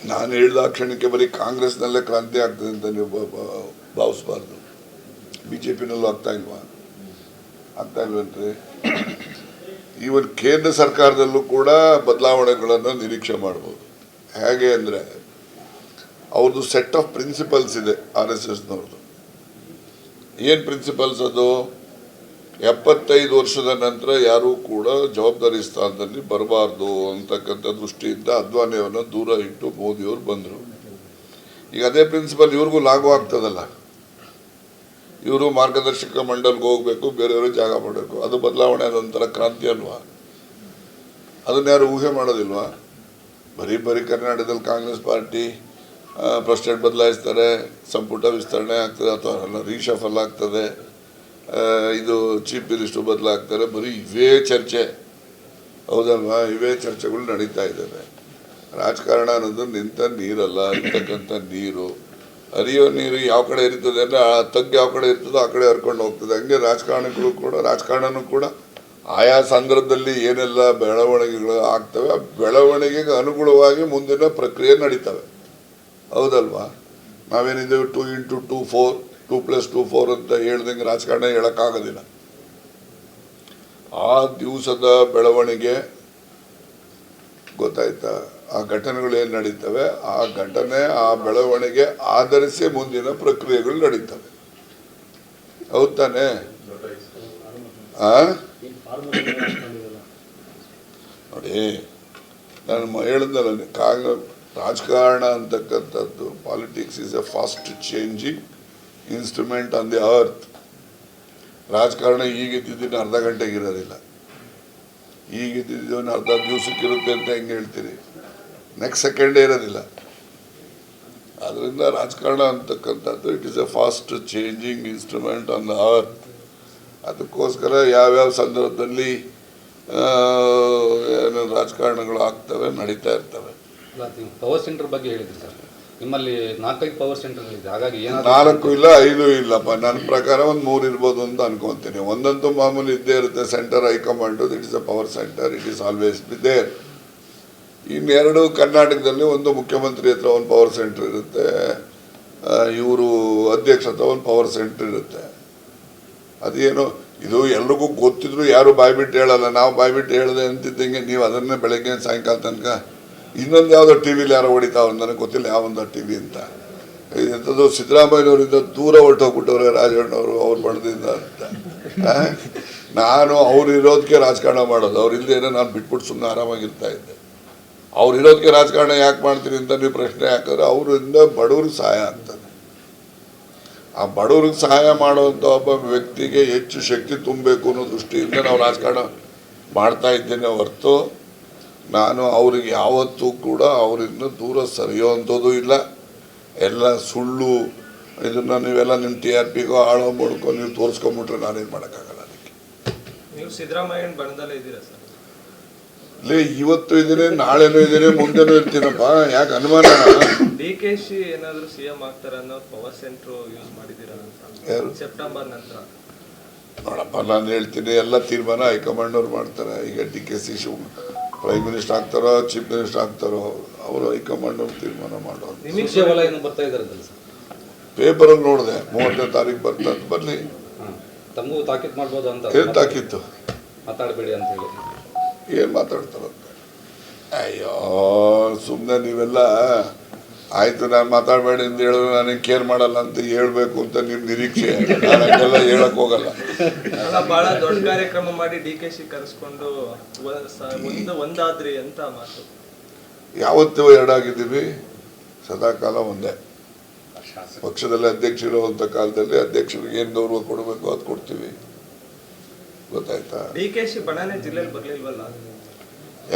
ನಾನು ಹೇಳಿದ ಕ್ಷಣಕ್ಕೆ ಬರೀ ಕಾಂಗ್ರೆಸ್ನಲ್ಲೇ ಕ್ರಾಂತಿ ಆಗ್ತದೆ ಅಂತ ನೀವು ಭಾವಿಸಬಾರ್ದು. BJP-ನಲ್ಲೂ ಆಗ್ತಾ ಇಲ್ವನ್ರಿ? ಈವನ್ ಕೇಂದ್ರ ಸರ್ಕಾರದಲ್ಲೂ ಕೂಡ ಬದಲಾವಣೆಗಳನ್ನು ನಿರೀಕ್ಷೆ ಮಾಡ್ಬೋದು. ಹೇಗೆ ಅಂದರೆ ಅವ್ರದ್ದು ಸೆಟ್ ಆಫ್ ಪ್ರಿನ್ಸಿಪಲ್ಸ್ ಇದೆ RSSನವ್ರದ್ದು. ಏನು ಪ್ರಿನ್ಸಿಪಲ್ಸ್ ಅದು? 75 ವರ್ಷದ ನಂತರ ಯಾರೂ ಕೂಡ ಜವಾಬ್ದಾರಿ ಸ್ಥಾನದಲ್ಲಿ ಬರಬಾರ್ದು ಅಂತಕ್ಕಂಥ ದೃಷ್ಟಿಯಿಂದ ಅದ್ವಾನಿಯವನ್ನ ದೂರ ಇಟ್ಟು ಮೋದಿಯವರು ಬಂದರು. ಈಗ ಅದೇ ಪ್ರಿನ್ಸಿಪಲ್ ಇವ್ರಿಗೂ ಲಾಗು ಆಗ್ತದಲ್ಲ. ಇವರು ಮಾರ್ಗದರ್ಶಕ ಮಂಡಲ್ಗೆ ಹೋಗಬೇಕು, ಬೇರೆಯವರು ಜಾಗ ಮಾಡಬೇಕು. ಅದು ಬದಲಾವಣೆ ನಂತರ ಕ್ರಾಂತಿ ಅಲ್ವಾ? ಅದನ್ನ ಯಾರು ಊಹೆ ಮಾಡೋದಿಲ್ವಾ? ಬರೀ ಕರ್ನಾಟಕದಲ್ಲಿ ಕಾಂಗ್ರೆಸ್ ಪಾರ್ಟಿ ಪ್ರೆಸಿಡೆಂಟ್ ಬದಲಾಯಿಸ್ತಾರೆ, ಸಂಪುಟ ವಿಸ್ತರಣೆ ಆಗ್ತದೆ ಅಥವಾ ರೀಶಫಲ್ ಆಗ್ತದೆ, ಇದು ಚೀಫ್ ಮಿನಿಸ್ಟರ್ ಬದಲಾಗ್ತಾರೆ, ಬರೀ ಇವೇ ಚರ್ಚೆ. ಹೌದಲ್ವಾ? ಇವೇ ಚರ್ಚೆಗಳು ನಡೀತಾ ಇದ್ದಾವೆ. ರಾಜಕಾರಣ ಅನ್ನೋದು ನಿಂತ ನೀರಲ್ಲ, ಇರ್ತಕ್ಕಂಥ ನೀರು, ಹರಿಯೋ ನೀರು ಯಾವ ಕಡೆ ಇರ್ತದೆ ಅಂದರೆ ಆ ತಗ್ಗು ಯಾವ ಕಡೆ ಇರ್ತದೋ ಆ ಕಡೆ ಹರ್ಕೊಂಡು ಹೋಗ್ತದೆ. ಹಂಗೆ ರಾಜಕಾರಣನೂ ಕೂಡ ಆಯಾ ಸಂದರ್ಭದಲ್ಲಿ ಏನೆಲ್ಲ ಬೆಳವಣಿಗೆಗಳು ಆಗ್ತವೆ, ಆ ಬೆಳವಣಿಗೆಗೆ ಅನುಗುಣವಾಗಿ ಮುಂದಿನ ಪ್ರಕ್ರಿಯೆ ನಡೀತವೆ. ಹೌದಲ್ವಾ? ನಾವೇನಿದ್ದೇವೆ 2 × 2 4 2 + 2 4 ಅಂತ ಹೇಳ್ದಂಗೆ ರಾಜಕಾರಣ ಹೇಳೋಕ್ಕಾಗೋದಿಲ್ಲ. ಆ ದಿವಸದ ಬೆಳವಣಿಗೆ ಗೊತ್ತಾಯ್ತಾ? ಆ ಘಟನೆಗಳು ಏನು ನಡೀತವೆ, ಆ ಘಟನೆ ಆ ಬೆಳವಣಿಗೆ ಆಧರಿಸಿ ಮುಂದಿನ ಪ್ರಕ್ರಿಯೆಗಳು ನಡೀತವೆ. ಹೌದು ತಾನೆ? ನೋಡಿ, ನಾನು ಹೇಳಿದ್ನಲ್ಲ, ರಾಜಕಾರಣ ಅಂತಕ್ಕಂಥದ್ದು politics is A fast changing instrument on the earth. ರಾಜಕಾರಣ ಈಗಿದ್ದಿದ್ದು ಅರ್ಧ ಗಂಟೆಗೆ ಇರೋದಿಲ್ಲ, ಈಗಿದ್ದಿದ್ದು ಅರ್ಧ ದಿವಸಕ್ಕೆ ಇರುತ್ತೆ ಅಂತ ಹೆಂಗೆ ಹೇಳ್ತೀರಿ? ನೆಕ್ಸ್ಟ್ ಸೆಕೆಂಡೇ ಇರೋದಿಲ್ಲ. ಆದ್ದರಿಂದ ರಾಜಕಾರಣ ಅಂತಕ್ಕಂಥದ್ದು it is A fast changing instrument on the earth. ಅದಕ್ಕೋಸ್ಕರ ಯಾವ್ಯಾವ ಸಂದರ್ಭದಲ್ಲಿ ಏನೇನು ರಾಜಕಾರಣಗಳು ಆಗ್ತವೆ, ನಡೀತಾ ಇರ್ತವೆ. ಪವರ್ ಸೆಂಟರ್ ಬಗ್ಗೆ ಹೇಳಿದ್ರಿ ಸರ್, ನಿಮ್ಮಲ್ಲಿ 4-5 ಪವರ್ ಸೆಂಟರ್ ಇದೆ. ಹಾಗಾಗಿ 4 ಇಲ್ಲ 5 ಇಲ್ಲಪ್ಪ, ನನ್ನ ಪ್ರಕಾರ ಒಂದು 3 ಇರ್ಬೋದು ಅಂತ ಅನ್ಕೊಂತೀನಿ. ಒಂದಂತೂ ಮಾಮೂಲಿ ಇದ್ದೇ ಇರುತ್ತೆ, center high command, it is a power center, it is always be there. ಇನ್ನೆರಡು ಕರ್ನಾಟಕದಲ್ಲಿ ಒಂದು ಮುಖ್ಯಮಂತ್ರಿ ಹತ್ರ ಒಂದು ಪವರ್ ಸೆಂಟರ್ ಇರುತ್ತೆ, ಇವರು ಅಧ್ಯಕ್ಷ ಹತ್ರ ಒಂದು ಪವರ್ ಸೆಂಟರ್ ಇರುತ್ತೆ. ಅದೇನು ಇದು ಎಲ್ರಿಗೂ ಗೊತ್ತಿದ್ರು ಯಾರು ಬಾಯ್ಬಿಟ್ಟು ಹೇಳಲ್ಲ. ನಾವು ಬಾಯ್ಬಿಟ್ಟು ಹೇಳಿದೆ ಅಂತಿದ್ದಂಗೆ ನೀವು ಅದನ್ನೇ ಬೆಳಗ್ಗೆ ಸಾಯಂಕಾಲ ತನಕ ಇನ್ನೊಂದು ಯಾವುದೋ ಟಿವಿಲಿ ಯಾರೋ ಹೊಡಿತಾವ್ರು, ನನಗೆ ಗೊತ್ತಿಲ್ಲ ಯಾವೊಂದು ಟಿವಿ ಅಂತ. ಎಂಥದ್ದು ಸಿದ್ದರಾಮಯ್ಯನವರಿಂದ ದೂರ ಹೊರಟೋಗ್ಬಿಟ್ಟವ್ರೆ ರಾಜಣ್ಣವರು ಅವ್ರ ಬಣದಿಂದ ಅಂತ. ನಾನು ಅವ್ರು ಇರೋದಕ್ಕೆ ರಾಜಕಾರಣ ಮಾಡೋದು, ಅವ್ರು ಇಲ್ಲದೇನೋ ನಾನು ಬಿಟ್ಬಿಟ್ಟು ಸುಮ್ಮನೆ ಆರಾಮಾಗಿರ್ತಾ ಇದ್ದೆ. ಅವ್ರು ಇರೋದಕ್ಕೆ ರಾಜಕಾರಣ ಯಾಕೆ ಮಾಡ್ತೀನಿ ಅಂತ ನೀವು ಪ್ರಶ್ನೆ ಹಾಕಿದ್ರೆ, ಅವರಿಂದ ಬಡವ್ರಿಗೆ ಸಹಾಯ ಆಗ್ತದೆ. ಆ ಬಡವ್ರಿಗೆ ಸಹಾಯ ಮಾಡುವಂಥ ಒಬ್ಬ ವ್ಯಕ್ತಿಗೆ ಹೆಚ್ಚು ಶಕ್ತಿ ತುಂಬಬೇಕು ಅನ್ನೋ ದೃಷ್ಟಿಯಿಂದ ನಾವು ರಾಜಕಾರಣ ಮಾಡ್ತಾ ಇದ್ದೇನೆ ಹೊರತು ನಾನು ಅವ್ರಿಗೆ ಯಾವತ್ತೂ ಕೂಡ ಅವರಿಂದ ದೂರ ಸರಿಯುವಂಥದ್ದು ಇಲ್ಲ. ಎಲ್ಲ ಸುಳ್ಳು, ಇದನ್ನು ನೀವೆಲ್ಲ ನಿಮ್ಮ TRPಗೋ ಆಳೋ ಮಾಡ್ಕೊಂಡು ನೀವು ತೋರಿಸ್ಕೊಂಬಿಟ್ರೆ ನಾನೇನು ಮಾಡೋಕ್ಕಾಗಲ್ಲ. ಅದಕ್ಕೆ ನೀವು ಸಿದ್ದರಾಮಯ್ಯನ ಬಣದಲ್ಲೇ ಇದ್ದೀರಾ ಸರ್? ಲೇ, ಇವತ್ತು ಇದ್ದೀನಿ, ನಾಳೆನೂ ಇದ್ದೀನಿ, ಮುಂದೆನೂ ಇರ್ತೀನಪ್ಪ. ಯಾಕೆ ಅನುಮಾನ? DKC ಏನಾದರೂ CM ಆಗ್ತಾರೆ ಅನ್ನೋ ಪವರ್ ಸೆಂಟ್ರ್ ಯೂಸ್ ಮಾಡಿದ್ದೀರಾ ಸೆಪ್ಟೆಂಬರ್ ನಂತರ? ನೋಡಪ್ಪ, ನಾನು ಹೇಳ್ತೀನಿ, ಎಲ್ಲ ತೀರ್ಮಾನ ಹೈಕಮಾಂಡ್ ಅವ್ರು ಮಾಡ್ತಾರೆ. ಈಗ DKC ಪ್ರೈಮ್ ಮಿನಿಸ್ಟರ್ ಆಗ್ತಾರೋ ಚೀಫ್ ಮಿನಿಸ್ಟರ್ ಆಗ್ತಾರೋ ಅವರು ಹೈಕಮಾಂಡ್ ಅವ್ರು ತೀರ್ಮಾನ ಮಾಡೋದು. ಪೇಪರಲ್ಲಿ ನೋಡಿದೆ 30ನೇ ತಾರೀಕು ಬರ್ತಂತ. ಬರಲಿ, ತಮಗೂ ತಾಕೀತು ಮಾಡ್ಬೋದು ಅಂತ. ಏನು ತಾಕೀತು? ಮಾತಾಡಬೇಡಿ ಅಂತ ಹೇಳಿ. ಏನು ಮಾತಾಡ್ತಾರಂತೆ? ಅಯ್ಯೋ, ಸುಮ್ಮನೆ ನೀವೆಲ್ಲ ಆಯಿತು ನಾನು ಮಾತಾಡಬೇಡಿ ಅಂತ ಹೇಳಿದ್ರೆ ನನಗೆ ಕೇರ್ ಮಾಡಲ್ಲ ಅಂತ ಹೇಳ್ಬೇಕು ಅಂತ ನಿಮ್ಮ ನಿರೀಕ್ಷೆ. ನಾನು ಹಂಗೆಲ್ಲ ಹೇಳಕ್ ಹೋಗಲ್ಲ. ಬಹಳ ದೊಡ್ಡ ಕಾರ್ಯಕ್ರಮ ಮಾಡಿ DKC ಕರೆಸ್ಕೊಂಡು ಒಂದಾದ್ರಿ ಅಂತ ಮಾತು. ಯಾವತ್ತೂ ಎರಡಾಗಿದ್ದೀವಿ, ಸದಾಕಾಲ ಒಂದೇ. ಪಕ್ಷದಲ್ಲಿ ಅಧ್ಯಕ್ಷ ಇರುವಂಥ ಕಾಲದಲ್ಲಿ ಅಧ್ಯಕ್ಷರಿಗೆ ಏನು ಗೌರವ ಕೊಡಬೇಕು ಅದು ಕೊಡ್ತೀವಿ. ಗೊತ್ತಾಯ್ತಾ? DKC ಬಣನೇ ಜಿಲ್ಲೆಯಲ್ಲಿ ಬರ್ಲಿಲ್ವಲ್ಲ?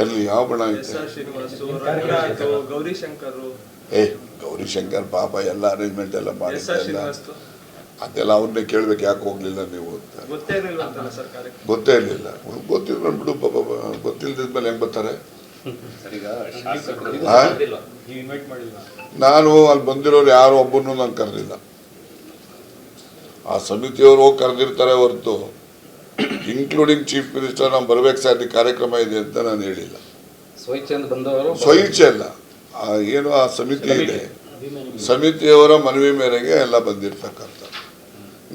ಎಲ್ಲಿ ಯಾವ ಬಣ ಐತೆ? ಗೌರಿಶಂಕರ್ ಗೌರಿಶಂಕರ್ ಪಾಪ ಎಲ್ಲ ಅರೇಂಜ್ಮೆಂಟ್ ಎಲ್ಲ ಮಾಡಿದ್ದೆಲ್ಲ, ಅದೆಲ್ಲ ಅವ್ರನ್ನೇ ಕೇಳ್ಬೇಕು ಯಾಕೆ ಹೋಗ್ಲಿಲ್ಲ ನೀವು ಅಂತ. ಗೊತ್ತೇ ಇರಲಿಲ್ಲ. ಗೊತ್ತಿಲ್ಲ ಬಿಡು ಪಾಪ, ಗೊತ್ತಿಲ್ಲದಿದ್ಮೇಲೆ ಹೆಂಗ್ ಬರ್ತಾರೆ? ನಾನು ಅಲ್ಲಿ ಬಂದಿರೋರು ಯಾರು ಒಬ್ಬನು ನಾನು ಕರೆದಿಲ್ಲ. ಆ ಸಮಿತಿಯವರು ಹೋಗಿ ಕರೆದಿರ್ತಾರೆ ಹೊರತು ಇನ್ಕ್ಲೂಡಿಂಗ್ ಚೀಫ್ ಮಿನಿಸ್ಟರ್ ನಾವು ಬರ್ಬೇಕು ಸರ್ ಕಾರ್ಯಕ್ರಮ ಇದೆ ಅಂತ ನಾನು ಹೇಳಿಲ್ಲ. ಸ್ವಇಚ್ಛೆ ಬಂದವರು, ಸ್ವಇಚ್ಛೆ ಅಲ್ಲ, ಏನು ಆ ಸಮಿತಿ ಇದೆ, ಸಮಿತಿಯವರ ಮನವಿ ಮೇರೆಗೆ ಎಲ್ಲ ಬಂದಿರತಕ್ಕಂಥ.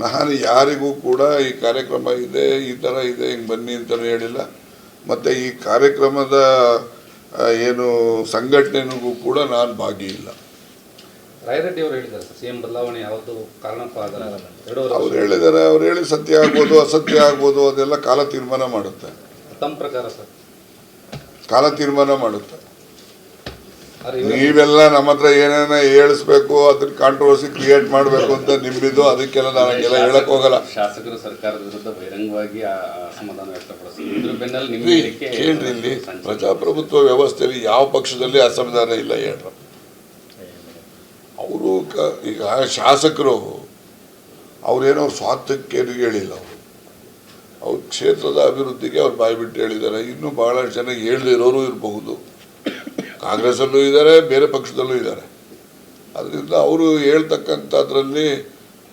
ನಾನು ಯಾರಿಗೂ ಕೂಡ ಈ ಕಾರ್ಯಕ್ರಮ ಇದೆ, ಈ ಥರ ಇದೆ, ಹಿಂಗೆ ಬನ್ನಿ ಅಂತಲೂ ಹೇಳಿಲ್ಲ. ಮತ್ತು ಈ ಕಾರ್ಯಕ್ರಮದ ಏನು ಸಂಘಟನೆಗೂ ಕೂಡ ನಾನು ಭಾಗಿಯಿಲ್ಲ. ರಾಯರೆಡ್ಡಿ ಅವರು ಹೇಳಿದ್ದಾರೆ ಸರ್, ಸಿಎಂ ಬದಲಾವಣೆ ಯಾವುದು ಕಾರಣಕ್ಕೂ ಆಗಲ್ಲ. ಅವ್ರು ಹೇಳಿದ್ದಾರೆ, ಅವ್ರು ಹೇಳಿ ಸತ್ಯ ಆಗ್ಬೋದು, ಅಸತ್ಯ ಆಗ್ಬೋದು, ಅದೆಲ್ಲ ಕಾಲ ತೀರ್ಮಾನ ಮಾಡುತ್ತೆ. ತಮ್ಮ ಪ್ರಕಾರ ಸರ್ ಕಾಲ ತೀರ್ಮಾನ ಮಾಡುತ್ತೆ. ನೀವೆಲ್ಲ ನಮ್ಮ ಹತ್ರ ಏನೇನ ಹೇಳಿಸ್ಬೇಕು, ಅದನ್ನ ಕಾಂಟ್ರವರ್ಸಿ ಕ್ರಿಯೇಟ್ ಮಾಡಬೇಕು ಅಂತ ನಿಮ್ಮಿದು, ಅದಕ್ಕೆಲ್ಲ ನನಗೆಲ್ಲ ಹೇಳಕ್ ಹೋಗಲ್ಲ. ಶಾಸಕರು ಸರ್ಕಾರದ ವಿರುದ್ಧ ಬಹಿರಂಗವಾಗಿ ಅಸಮಾಧಾನ ವ್ಯಕ್ತಪಡಿಸಿದ್ರು. ಕೇಳ್ರಿ, ಇಲ್ಲಿ ಪ್ರಜಾಪ್ರಭುತ್ವ ವ್ಯವಸ್ಥೆಯಲ್ಲಿ ಯಾವ ಪಕ್ಷದಲ್ಲಿ ಅಸಮಾಧಾನ ಇಲ್ಲ ಹೇಳ್ರ. ಅವರು ಈಗ ಶಾಸಕರು ಅವ್ರೇನೋ ಸ್ವಾರ್ಥಕ್ಕೆ ಹೇಳಿಲ್ಲ. ಅವ್ರ ಕ್ಷೇತ್ರದ ಅಭಿವೃದ್ಧಿಗೆ ಅವ್ರು ಬಾಯ್ಬಿಟ್ಟು ಹೇಳಿದ್ದಾರೆ. ಇನ್ನೂ ಬಹಳಷ್ಟು ಜನ ಹೇಳದಿರೋರು ಇರಬಹುದು, ಕಾಂಗ್ರೆಸ್ಸಲ್ಲೂ ಇದ್ದಾರೆ, ಬೇರೆ ಪಕ್ಷದಲ್ಲೂ ಇದ್ದಾರೆ. ಅದರಿಂದ ಅವರು ಹೇಳ್ತಕ್ಕಂಥದ್ರಲ್ಲಿ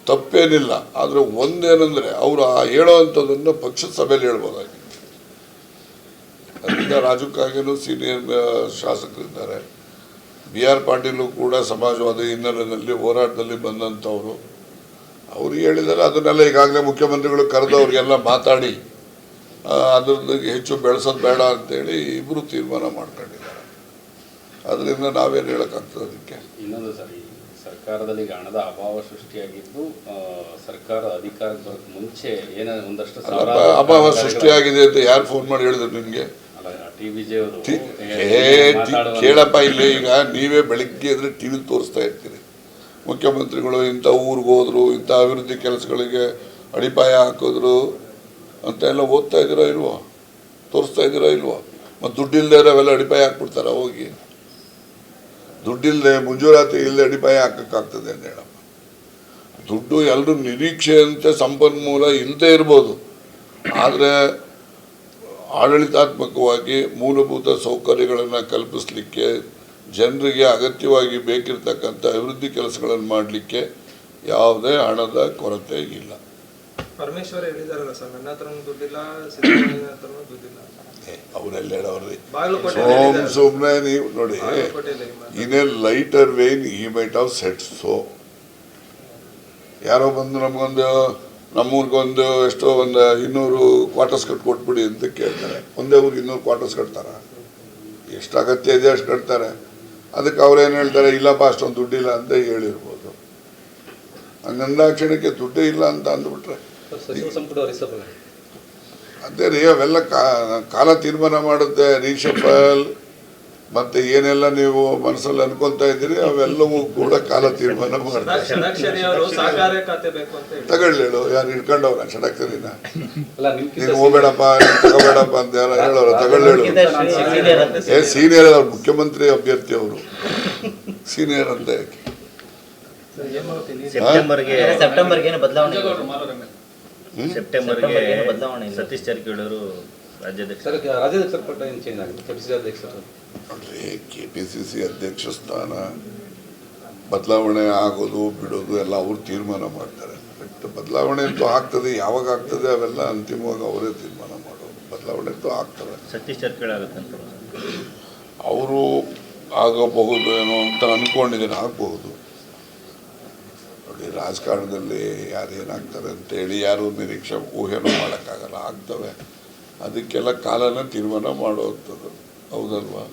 ತಪ್ಪೇನಿಲ್ಲ. ಆದರೆ ಒಂದೇನೆಂದರೆ ಅವರು ಹೇಳೋ ಅಂಥದ್ದನ್ನು ಪಕ್ಷದ ಸಭೆಯಲ್ಲಿ ಹೇಳ್ಬೋದಾಗಿತ್ತು. ಅದರಿಂದ ರಾಜು ಕಾಗೇನು ಸೀನಿಯರ್ ಶಾಸಕರಿದ್ದಾರೆ. BR ಪಾಟೀಲು ಕೂಡ ಸಮಾಜವಾದಿ ಹಿನ್ನೆಲೆಯಲ್ಲಿ ಹೋರಾಟದಲ್ಲಿ ಬಂದಂಥವರು. ಅವರು ಹೇಳಿದ್ದಾರೆ, ಅದನ್ನೆಲ್ಲ ಈಗಾಗಲೇ ಮುಖ್ಯಮಂತ್ರಿಗಳು ಕರೆದು ಅವ್ರಿಗೆಲ್ಲ ಮಾತಾಡಿ ಅದ್ರದ್ದು ಹೆಚ್ಚು ಬೆಳೆಸೋದು ಬೇಡ ಅಂತೇಳಿ ಇಬ್ಬರು ತೀರ್ಮಾನ ಮಾಡ್ಕೊಂಡಿದ್ದಾರೆ. ಅದರಿಂದ ನಾವೇನು ಹೇಳೋಕ್ಕಾಗ್ತದೆ ಅದಕ್ಕೆ. ಇನ್ನೊಂದು ಸರಿ ಸರ್ಕಾರದಲ್ಲಿ ಈಗ ಹಣದ ಅಭಾವ ಸೃಷ್ಟಿಯಾಗಿದ್ದು, ಸರ್ಕಾರ ಅಧಿಕಾರಕ್ಕೆ ಬರೋಕ್ಕೆ ಮುಂಚೆ ಏನೋ ಒಂದಷ್ಟು ಅಭಾವ ಸೃಷ್ಟಿಯಾಗಿದೆ ಅಂತ ಯಾರು ಫೋನ್ ಮಾಡಿ ಹೇಳಿದ್ರು ನಿಮಗೆ? ಕೇಳಪ್ಪ, ಇಲ್ಲಿ ಈಗ ನೀವೇ ಬೆಳಿಗ್ಗೆ ಇದ್ರೆ ಟಿವಿ ತೋರಿಸ್ತಾ ಇರ್ತೀರಿ, ಮುಖ್ಯಮಂತ್ರಿಗಳು ಇಂಥ ಊರಿಗೆ ಹೋದ್ರು, ಇಂಥ ಅಭಿವೃದ್ಧಿ ಕೆಲಸಗಳಿಗೆ ಅಡಿಪಾಯ ಹಾಕಿದ್ರು ಅಂತ ಎಲ್ಲ ಓದ್ತಾ ಇದ್ದೀರೋ ಇಲ್ವೋ, ತೋರಿಸ್ತಾ ಇದ್ದೀರೋ ಇಲ್ವೋ? ಮತ್ತು ದುಡ್ಡಿಲ್ಲದೆ ಅವೆಲ್ಲ ಅಡಿಪಾಯ ಹಾಕ್ಬಿಡ್ತಾರ? ಹೋಗಿ ದುಡ್ಡಿಲ್ಲದೆ, ಮಂಜೂರಾತಿ ಇಲ್ಲದೆ ಅಡಿಪಾಯ ಹಾಕಕ್ಕಾಗ್ತದೆ ಅಂತ ಹೇಳಪ್ಪ. ದುಡ್ಡು ಎಲ್ಲರೂ ನಿರೀಕ್ಷೆಯಂತೆ ಸಂಪನ್ಮೂಲ ಇಲ್ಲದೆ ಇರ್ಬೋದು, ಆದರೆ ಆಡಳಿತಾತ್ಮಕವಾಗಿ ಮೂಲಭೂತ ಸೌಕರ್ಯಗಳನ್ನು ಕಲ್ಪಿಸಲಿಕ್ಕೆ, ಜನರಿಗೆ ಅಗತ್ಯವಾಗಿ ಬೇಕಿರ್ತಕ್ಕಂಥ ಅಭಿವೃದ್ಧಿ ಕೆಲಸಗಳನ್ನು ಮಾಡಲಿಕ್ಕೆ ಯಾವುದೇ ಹಣದ ಕೊರತೆ ಇಲ್ಲ. ಪರಮೇಶ್ವರ್ ಹೇಳಿದಾರಲ್ಲ ಸರ್, ನನ್ನ ಹತ್ರನೂ ದುಡ್ಡಿಲ್ಲ, ಸಿದ್ದರಾಮಯ್ಯ ಹತ್ರನೂ ದುಡ್ಡಿಲ್ಲ. ಅವರೆಲ್ಲ ಹೇಳೋರ್ರಿ, ಸುಮ್ಮನೆ ನೀವು ನೋಡಿ, ಇನ್ ಎ ಲೈಟರ್ ವೇನ್ ಈ ಮೈಟ್ ಹಾವ್ ಸೆಟ್. ಸೊ ಯಾರೋ ಬಂದು ನಮ್ಮೂರಿಗೊಂದು ಎಷ್ಟೋ ಒಂದು 200 ಕ್ವಾರ್ಟರ್ಸ್ ಕೊಟ್ಬಿಡಿ ಅಂತ ಕೇಳ್ತಾರೆ. ಒಂದೇ ಊರಿಗೆ 200 ಕ್ವಾರ್ಟರ್ಸ್ ಕಟ್ತಾರ? ಎಷ್ಟು ಅಗತ್ಯ ಇದೆ ಅಷ್ಟು ಕಟ್ತಾರೆ. ಅದಕ್ಕೆ ಅವ್ರೇನು ಹೇಳ್ತಾರೆ, ಇಲ್ಲಪ್ಪ ಅಷ್ಟೊಂದು ದುಡ್ಡಿಲ್ಲ ಅಂತ ಹೇಳಿರ್ಬೋದು. ಹಂಗಂದಾಕ್ಷಣಕ್ಕೆ ದುಡ್ಡೇ ಇಲ್ಲ ಅಂತ ಅಂದ್ಬಿಟ್ರೆ ಅದೇ ರೀ, ಅವೆಲ್ಲ ಕಾಲ ತೀರ್ಮಾನ ಮಾಡುತ್ತೆ. ರೀಶಫಲ್ ಮತ್ತೆ ಏನೆಲ್ಲ ನೀವು ಮನಸ್ಸಲ್ಲಿ ಅನ್ಕೊಳ್ತಾ ಇದ್ದೀರಿ ಅವೆಲ್ಲವೂ ಕೂಡ ಕಾಲ ತೀರ್ಮಾನ ಮಾಡ್ತಾರೆ. ತಗೊಳ್ಳೇಳು, ಯಾರು ಹಿಡ್ಕೊಂಡವ್ರ ಷಡಾಕ್ಷರಿನ? ನೀನು ಹೋಗ್ಬೇಡಪ್ಪ, ತಗೋಬೇಡಪ್ಪ ಅಂತ ಯಾರು ಹೇಳೋರು? ತಗೊಳ್ಳೇಳು. ಸೀನಿಯರ್, ಅವ್ರು ಮುಖ್ಯಮಂತ್ರಿ ಅಭ್ಯರ್ಥಿ, ಅವರು ಸೀನಿಯರ್ ಅಂತ ಯಾಕೆ? ಸೆಪ್ಟೆಂಬರ್ಗೆ ಬದಲಾವಣೆ. ಸತೀಶ್ ಜಾರಕಿಹೊಳಿ ಅವರು ರಾಜ್ಯಾಧ್ಯಕ್ಷರ ಪಟ್ಟ ಏನು ಚೇಂಜ್ ಆಗಿದೆ? KPCC ಅಧ್ಯಕ್ಷರು ನೋಡ್ರಿ, KPCC ಅಧ್ಯಕ್ಷ ಸ್ಥಾನ ಬದಲಾವಣೆ ಆಗೋದು ಬಿಡೋದು ಎಲ್ಲ ಅವ್ರು ತೀರ್ಮಾನ ಮಾಡ್ತಾರೆ. ಬಟ್ ಬದಲಾವಣೆ ಅಂತೂ ಆಗ್ತದೆ, ಯಾವಾಗ ಆಗ್ತದೆ ಅವೆಲ್ಲ ಅಂತಿಮವಾಗಿ ಅವರೇ ತೀರ್ಮಾನ ಮಾಡೋದು. ಬದಲಾವಣೆ ಅಂತೂ ಆಗ್ತದೆ. ಸತೀಶ್ ಜಾರಕಿಹೊಳಿ ಆಗುತ್ತಂತ ಅವರು ಆಗಬಹುದು ಏನೋ ಅಂತ ಅಂದ್ಕೊಂಡಿದ್ದೀನಿ, ಆಗಬಹುದು. ನೋಡಿ, ರಾಜಕಾರಣದಲ್ಲಿ ಯಾರೇನಾಗ್ತಾರೆ ಅಂತೇಳಿ ಯಾರು ನಿರೀಕ್ಷೆ ಊಹೆನೂ ಮಾಡೋಕ್ಕಾಗಲ್ಲ. ಆಗ್ತವೆ, ಅದಕ್ಕೆಲ್ಲ ಕಾಲನ ತೀರ್ಮಾನ ಮಾಡುವಂಥದ್ದು. ಹೌದಲ್ವಾ?